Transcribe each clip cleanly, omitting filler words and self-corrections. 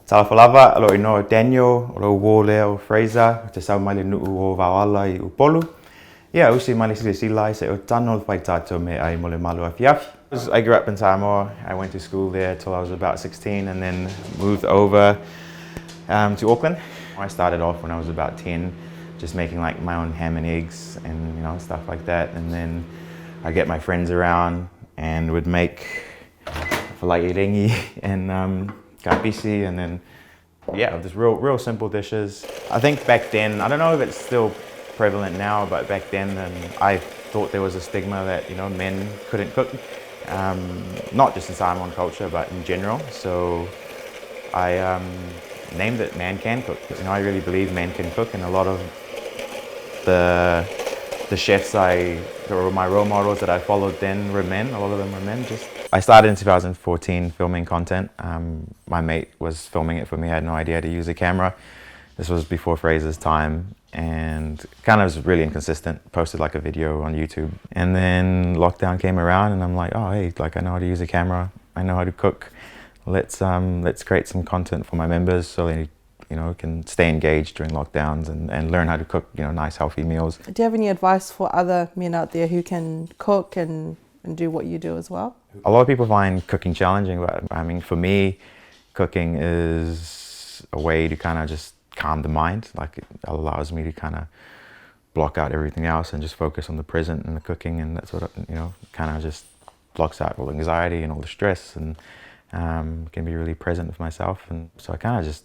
Talafiavaai, alo ino Daniel, alo wo leo Fraser, te sau mai le nuu o Vauala I Upolu. Yeah, usi mali silai se o tano pai tato me ai mole malu a fiafi. I grew up in Samoa. I went to school there till I was about 16 and then moved over to Auckland. I started off when I was about 10, just making like my own ham and eggs and stuff like that. And then I get my friends around and would make falai rengi and kapisi, and then just real simple dishes. I think back then, I don't know if it's still prevalent now, but back then I thought there was a stigma that men couldn't cook, not just in Samoan culture but in general. So I named it Man Can Cook. I really believe men can cook, and a lot of the chefs or my role models that I followed then were men. A lot of them were men. I started in 2014 filming content. My mate was filming it for me. I had no idea how to use a camera. This was before Fraser's time, and kind of was really inconsistent. Posted like a video on YouTube, and then lockdown came around, and I'm like, oh hey, like I know how to use a camera. I know how to cook. Let's create some content for my members so they can stay engaged during lockdowns and learn how to cook nice healthy meals. Do you have any advice for other men out there who can cook and do what you do as well? A lot of people find cooking challenging, but I mean for me, cooking is a way to kind of just calm the mind. Like it allows me to kind of block out everything else and just focus on the present and the cooking, and that's what kind of just blocks out all the anxiety and all the stress, and can be really present with myself. And so I kind of just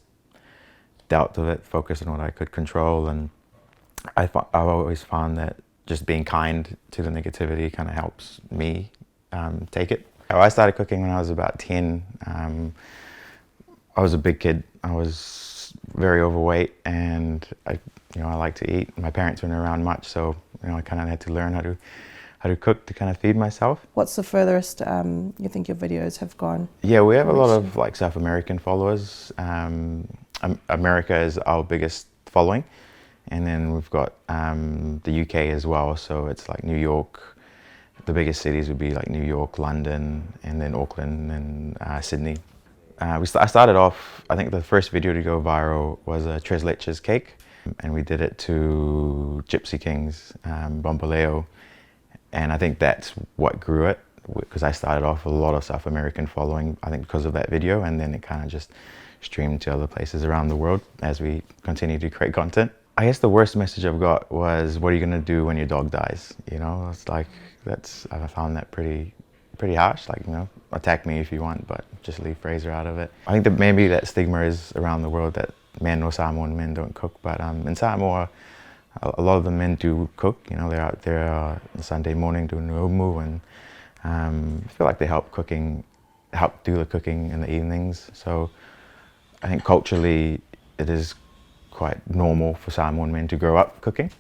dealt with it, focused on what I could control, and I've always found that just being kind to the negativity kind of helps me take it. I started cooking when I was about 10. I was a big kid. I was very overweight, and I like to eat. My parents weren't around much, so I kind of had to learn how to cook to kind of feed myself. What's the furthest you think your videos have gone? Yeah, we have a lot of like South American followers. America is our biggest following, and then we've got the UK as well. So it's like New York. The biggest cities would be like New York, London, and then Auckland and Sydney. I started off, I think the first video to go viral was a tres leches cake, and we did it to Gypsy King's Bomboleo, and I think that's what grew it, because I started off with a lot of South American following, I think because of that video, and then it kind of just streamed to other places around the world as we continue to create content. I guess the worst message I've got was, what are you gonna do when your dog dies? It's like, I found that pretty harsh. Like, attack me if you want, but just leave Fraser out of it. I think that maybe that stigma is around the world that men or Samoan men don't cook, but in Samoa, a lot of the men do cook. They're out there on Sunday morning doing umu, and I feel like they help do the cooking in the evenings. So I think culturally it is quite normal for Samoan men to grow up cooking.